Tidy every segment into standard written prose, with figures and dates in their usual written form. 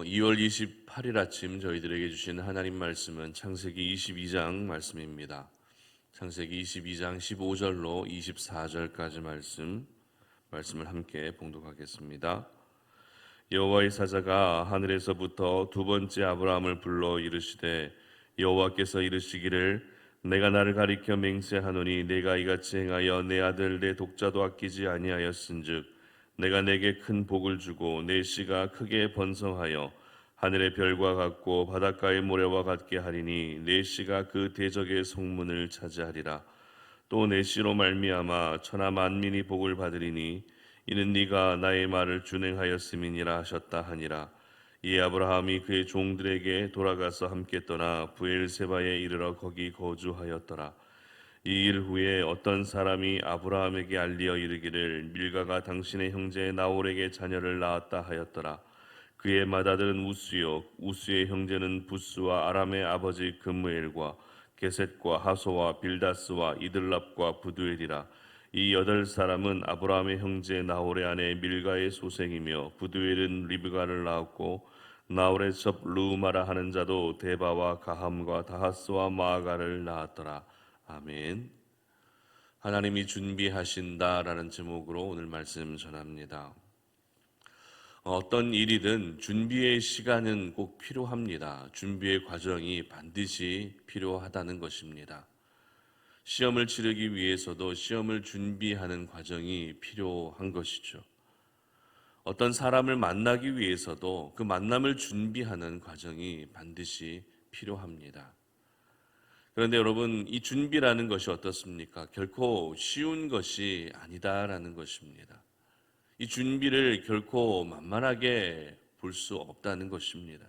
2월 28일 아침 저희들에게 주신 하나님 말씀은 창세기 22장 말씀입니다. 창세기 22장 15절로 24절까지 말씀을 함께 봉독하겠습니다. 여호와의 사자가 하늘에서부터 두 번째 아브라함을 불러 이르시되 여호와께서 이르시기를 내가 나를 가리켜 맹세하노니 내가 이같이 행하여 내 아들 내 독자도 아끼지 아니하였은즉 내가 내게 큰 복을 주고 내 씨가 크게 번성하여 하늘의 별과 같고 바닷가의 모래와 같게 하리니 내 씨가 그 대적의 성문을 차지하리라. 또 내 씨로 말미암아 천하 만민이 복을 받으리니 이는 네가 나의 말을 준행하였음이니라 하셨다 하니라. 이에 아브라함이 그의 종들에게 돌아가서 함께 떠나 브엘세바에 이르러 거기 거주하였더라. 이 일 후에 어떤 사람이 아브라함에게 알리어 이르기를 밀가가 당신의 형제 나홀에게 자녀를 낳았다 하였더라. 그의 맏아들은 우스요 우스의 형제는 부스와 아람의 아버지 금무엘과 게셋과 하소와 빌다스와 이들랍과 부두엘이라. 이 8사람은 아브라함의 형제 나홀의 아내 밀가의 소생이며 부두엘은 리브가를 낳았고 나홀의 첩 루마라 하는 자도 데바와 가함과 다하스와 마아가를 낳았더라. 아멘. 하나님이 준비하신다라는 제목으로 오늘 말씀 전합니다. 어떤 일이든 준비의 시간은 꼭 필요합니다. 준비의 과정이 반드시 필요하다는 것입니다. 시험을 치르기 위해서도 시험을 준비하는 과정이 필요한 것이죠. 어떤 사람을 만나기 위해서도 그 만남을 준비하는 과정이 반드시 필요합니다. 그런데 여러분, 이 준비라는 것이 어떻습니까? 결코 쉬운 것이 아니다라는 것입니다. 이 준비를 결코 만만하게 볼 수 없다는 것입니다.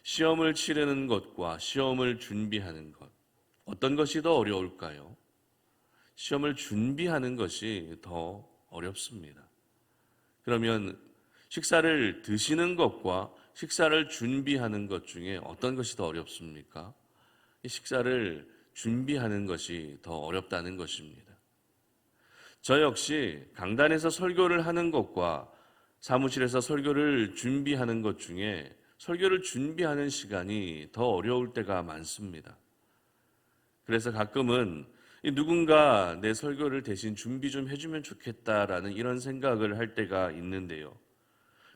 시험을 치르는 것과 시험을 준비하는 것, 어떤 것이 더 어려울까요? 시험을 준비하는 것이 더 어렵습니다. 그러면 식사를 드시는 것과 식사를 준비하는 것 중에 어떤 것이 더 어렵습니까? 이 식사를 준비하는 것이 더 어렵다는 것입니다. 저 역시 강단에서 설교를 하는 것과 사무실에서 설교를 준비하는 것 중에 설교를 준비하는 시간이 더 어려울 때가 많습니다. 그래서 가끔은 누군가 내 설교를 대신 준비 좀 해주면 좋겠다라는 이런 생각을 할 때가 있는데요.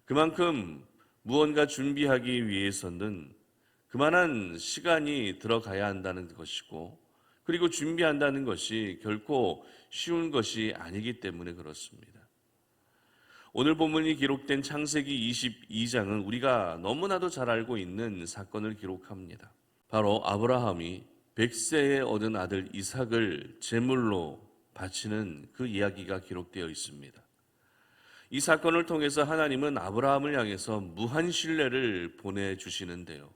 그만큼 무언가 준비하기 위해서는 그만한 시간이 들어가야 한다는 것이고, 그리고 준비한다는 것이 결코 쉬운 것이 아니기 때문에 그렇습니다. 오늘 본문이 기록된 창세기 22장은 우리가 너무나도 잘 알고 있는 사건을 기록합니다. 바로 아브라함이 100세에 얻은 아들 이삭을 제물로 바치는 그 이야기가 기록되어 있습니다. 이 사건을 통해서 하나님은 아브라함을 향해서 무한 신뢰를 보내주시는데요.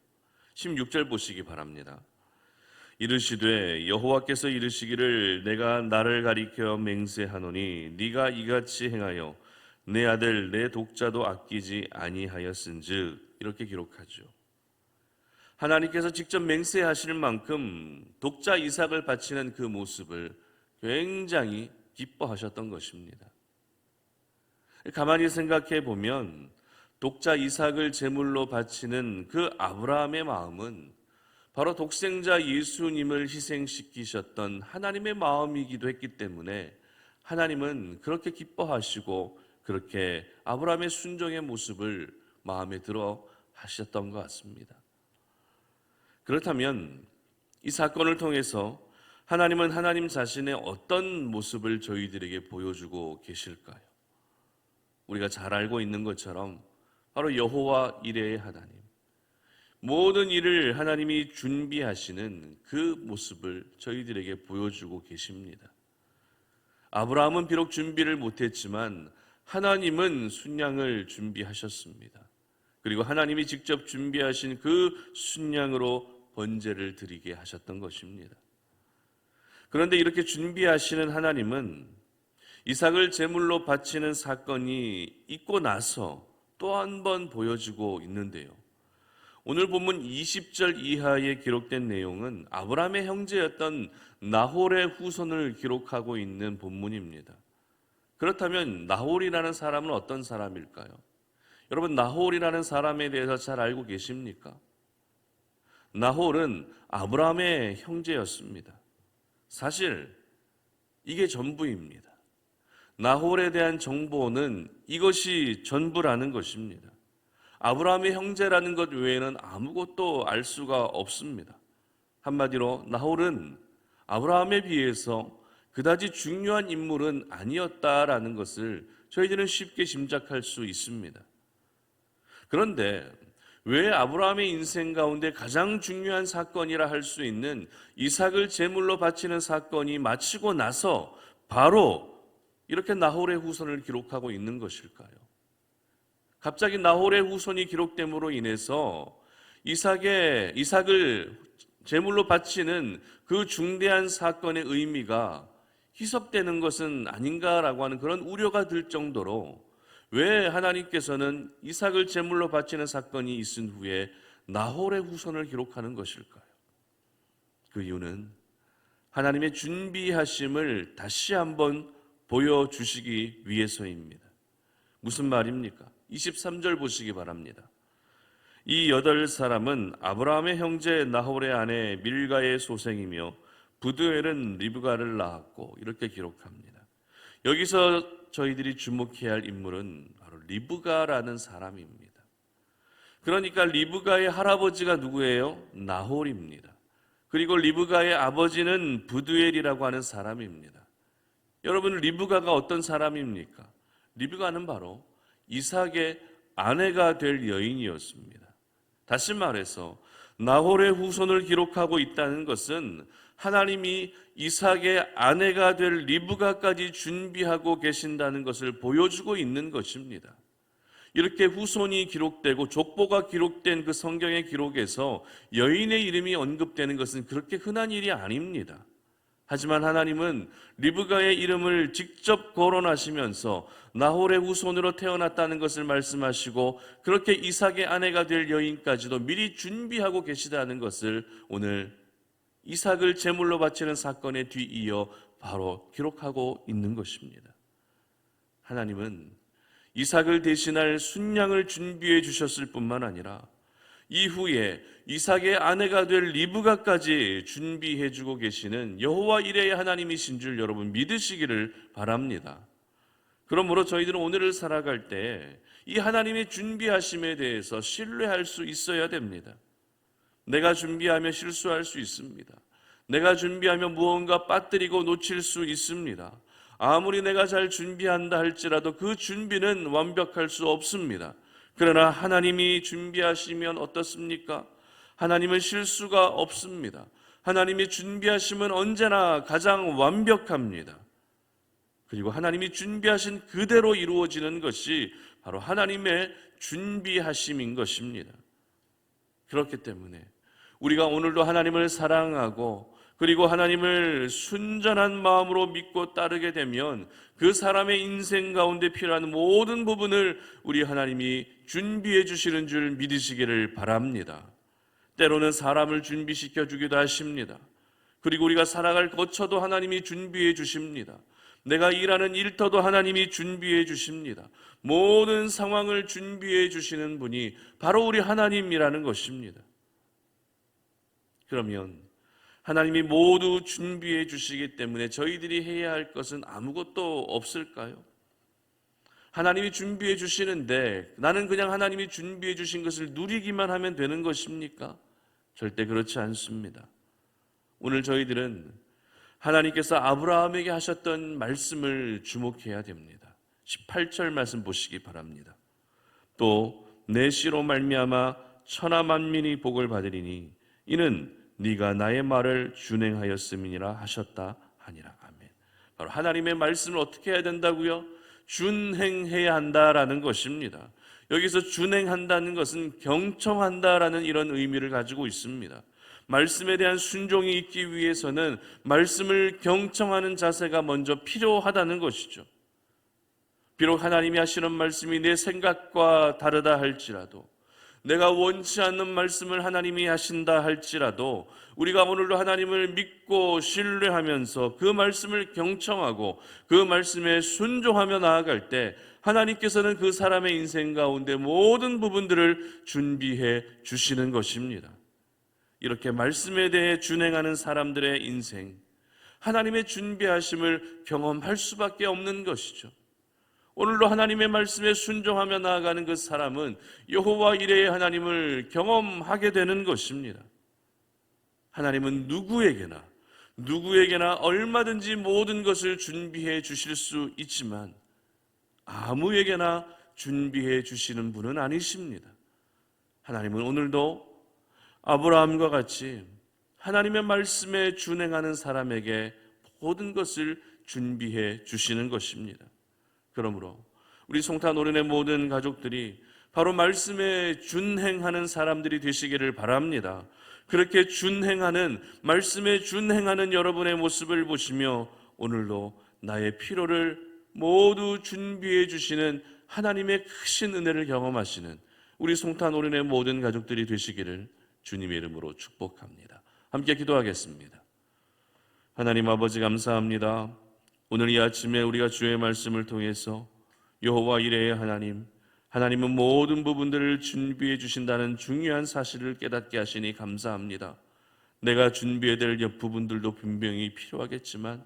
16절 보시기 바랍니다. 이르시되 여호와께서 이르시기를 내가 나를 가리켜 맹세하노니 네가 이같이 행하여 내 아들 내 독자도 아끼지 아니하였은즉, 이렇게 기록하죠. 하나님께서 직접 맹세하실 만큼 독자 이삭을 바치는 그 모습을 굉장히 기뻐하셨던 것입니다. 가만히 생각해 보면 독자 이삭을 제물로 바치는 그 아브라함의 마음은 바로 독생자 예수님을 희생시키셨던 하나님의 마음이기도 했기 때문에 하나님은 그렇게 기뻐하시고 그렇게 아브라함의 순종의 모습을 마음에 들어 하셨던 것 같습니다. 그렇다면 이 사건을 통해서 하나님은 하나님 자신의 어떤 모습을 저희들에게 보여주고 계실까요? 우리가 잘 알고 있는 것처럼 바로 여호와 이레의 하나님, 모든 일을 하나님이 준비하시는 그 모습을 저희들에게 보여주고 계십니다. 아브라함은 비록 준비를 못했지만 하나님은 순양을 준비하셨습니다. 그리고 하나님이 직접 준비하신 그 순양으로 번제를 드리게 하셨던 것입니다. 그런데 이렇게 준비하시는 하나님은 이삭을 제물로 바치는 사건이 있고 나서 또 한 번 보여주고 있는데요. 오늘 본문 20절 이하에 기록된 내용은 아브라함의 형제였던 나홀의 후손을 기록하고 있는 본문입니다. 그렇다면 나홀이라는 사람은 어떤 사람일까요? 여러분, 나홀이라는 사람에 대해서 잘 알고 계십니까? 나홀은 아브라함의 형제였습니다. 사실 이게 전부입니다. 나홀에 대한 정보는 이것이 전부라는 것입니다. 아브라함의 형제라는 것 외에는 아무것도 알 수가 없습니다. 한마디로 나홀은 아브라함에 비해서 그다지 중요한 인물은 아니었다라는 것을 저희들은 쉽게 짐작할 수 있습니다. 그런데 왜 아브라함의 인생 가운데 가장 중요한 사건이라 할 수 있는 이삭을 제물로 바치는 사건이 마치고 나서 바로 이렇게 나홀의 후손을 기록하고 있는 것일까요? 갑자기 나홀의 후손이 기록됨으로 인해서 이삭을 제물로 바치는 그 중대한 사건의 의미가 희석되는 것은 아닌가라고 하는 그런 우려가 들 정도로 왜 하나님께서는 이삭을 제물로 바치는 사건이 있은 후에 나홀의 후손을 기록하는 것일까요? 그 이유는 하나님의 준비하심을 다시 한번 보여주시기 위해서입니다. 무슨 말입니까? 23절 보시기 바랍니다. 이 8사람은 아브라함의 형제 나홀의 아내 밀가의 소생이며 부두엘은 리브가를 낳았고, 이렇게 기록합니다. 여기서 저희들이 주목해야 할 인물은 바로 리브가라는 사람입니다. 그러니까 리브가의 할아버지가 누구예요? 나홀입니다. 그리고 리브가의 아버지는 부두엘이라고 하는 사람입니다. 여러분, 리브가가 어떤 사람입니까? 리브가는 바로 이삭의 아내가 될 여인이었습니다. 다시 말해서 나홀의 후손을 기록하고 있다는 것은 하나님이 이삭의 아내가 될 리브가까지 준비하고 계신다는 것을 보여주고 있는 것입니다. 이렇게 후손이 기록되고 족보가 기록된 그 성경의 기록에서 여인의 이름이 언급되는 것은 그렇게 흔한 일이 아닙니다. 하지만 하나님은 리브가의 이름을 직접 거론하시면서 나홀의 후손으로 태어났다는 것을 말씀하시고 그렇게 이삭의 아내가 될 여인까지도 미리 준비하고 계시다는 것을 오늘 이삭을 제물로 바치는 사건에 뒤이어 바로 기록하고 있는 것입니다. 하나님은 이삭을 대신할 순양을 준비해 주셨을 뿐만 아니라 이후에 이삭의 아내가 될 리브가까지 준비해 주고 계시는 여호와 이레의 하나님이신 줄 여러분 믿으시기를 바랍니다. 그러므로 저희들은 오늘을 살아갈 때 이 하나님의 준비하심에 대해서 신뢰할 수 있어야 됩니다. 내가 준비하면 실수할 수 있습니다. 내가 준비하면 무언가 빠뜨리고 놓칠 수 있습니다. 아무리 내가 잘 준비한다 할지라도 그 준비는 완벽할 수 없습니다. 그러나 하나님이 준비하시면 어떻습니까? 하나님은 실수가 없습니다. 하나님이 준비하심은 언제나 가장 완벽합니다. 그리고 하나님이 준비하신 그대로 이루어지는 것이 바로 하나님의 준비하심인 것입니다. 그렇기 때문에 우리가 오늘도 하나님을 사랑하고 그리고 하나님을 순전한 마음으로 믿고 따르게 되면 그 사람의 인생 가운데 필요한 모든 부분을 우리 하나님이 준비해 주시는 줄 믿으시기를 바랍니다. 때로는 사람을 준비시켜 주기도 하십니다. 그리고 우리가 살아갈 거처도 하나님이 준비해 주십니다. 내가 일하는 일터도 하나님이 준비해 주십니다. 모든 상황을 준비해 주시는 분이 바로 우리 하나님이라는 것입니다. 그러면 하나님이 모두 준비해 주시기 때문에 저희들이 해야 할 것은 아무것도 없을까요? 하나님이 준비해 주시는데 나는 그냥 하나님이 준비해 주신 것을 누리기만 하면 되는 것입니까? 절대 그렇지 않습니다. 오늘 저희들은 하나님께서 아브라함에게 하셨던 말씀을 주목해야 됩니다. 18절 말씀 보시기 바랍니다. 또 내 씨로 말미암아 천하 만민이 복을 받으리니 이는 네가 나의 말을 준행하였음이니라 하셨다 하니라. 아멘. 바로 하나님의 말씀을 어떻게 해야 된다고요? 준행해야 한다라는 것입니다. 여기서 준행한다는 것은 경청한다라는 이런 의미를 가지고 있습니다. 말씀에 대한 순종이 있기 위해서는 말씀을 경청하는 자세가 먼저 필요하다는 것이죠. 비록 하나님이 하시는 말씀이 내 생각과 다르다 할지라도, 내가 원치 않는 말씀을 하나님이 하신다 할지라도 우리가 오늘도 하나님을 믿고 신뢰하면서 그 말씀을 경청하고 그 말씀에 순종하며 나아갈 때 하나님께서는 그 사람의 인생 가운데 모든 부분들을 준비해 주시는 것입니다. 이렇게 말씀에 대해 준행하는 사람들의 인생, 하나님의 준비하심을 경험할 수밖에 없는 것이죠. 오늘도 하나님의 말씀에 순종하며 나아가는 그 사람은 여호와 이레의 하나님을 경험하게 되는 것입니다. 하나님은 누구에게나 얼마든지 모든 것을 준비해 주실 수 있지만 아무에게나 준비해 주시는 분은 아니십니다. 하나님은 오늘도 아브라함과 같이 하나님의 말씀에 준행하는 사람에게 모든 것을 준비해 주시는 것입니다. 그러므로 우리 송탄오륜의 모든 가족들이 바로 말씀에 준행하는 사람들이 되시기를 바랍니다. 그렇게 말씀에 준행하는 여러분의 모습을 보시며 오늘도 나의 필요를 모두 준비해 주시는 하나님의 크신 은혜를 경험하시는 우리 송탄오륜의 모든 가족들이 되시기를 주님의 이름으로 축복합니다. 함께 기도하겠습니다. 하나님 아버지 감사합니다. 오늘 이 아침에 우리가 주의 말씀을 통해서 여호와 이레의 하나님은 모든 부분들을 준비해 주신다는 중요한 사실을 깨닫게 하시니 감사합니다. 내가 준비해야 될 옆 부분들도 분명히 필요하겠지만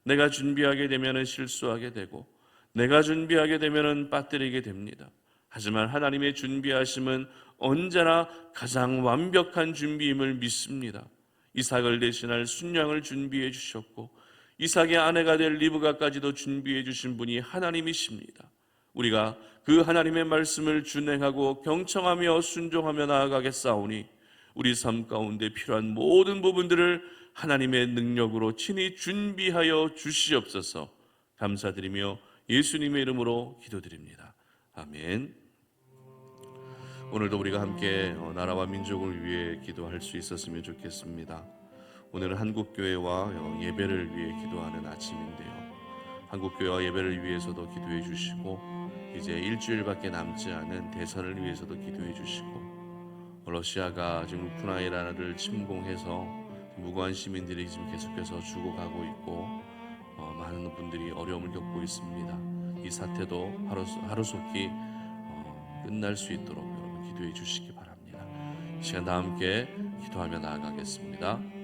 내가 준비하게 되면 실수하게 되고 내가 준비하게 되면 빠뜨리게 됩니다. 하지만 하나님의 준비하심은 언제나 가장 완벽한 준비임을 믿습니다. 이삭을 대신할 순양을 준비해 주셨고 이삭의 아내가 될 리브가까지도 준비해 주신 분이 하나님이십니다. 우리가 그 하나님의 말씀을 준행하고 경청하며 순종하며 나아가겠사오니 우리 삶 가운데 필요한 모든 부분들을 하나님의 능력으로 친히 준비하여 주시옵소서. 감사드리며 예수님의 이름으로 기도드립니다. 아멘. 오늘도 우리가 함께 나라와 민족을 위해 기도할 수 있었으면 좋겠습니다. 오늘은 한국교회와 예배를 위해 기도하는 아침인데요. 한국교회와 예배를 위해서도 기도해 주시고 이제 일주일밖에 남지 않은 대선을 위해서도 기도해 주시고 러시아가 지금 우크라이나를 침공해서 무고한 시민들이 지금 계속해서 죽어가고 있고 많은 분들이 어려움을 겪고 있습니다. 이 사태도 하루속히 끝날 수 있도록 여러분 기도해 주시기 바랍니다. 이 시간 다 함께 기도하며 나아가겠습니다.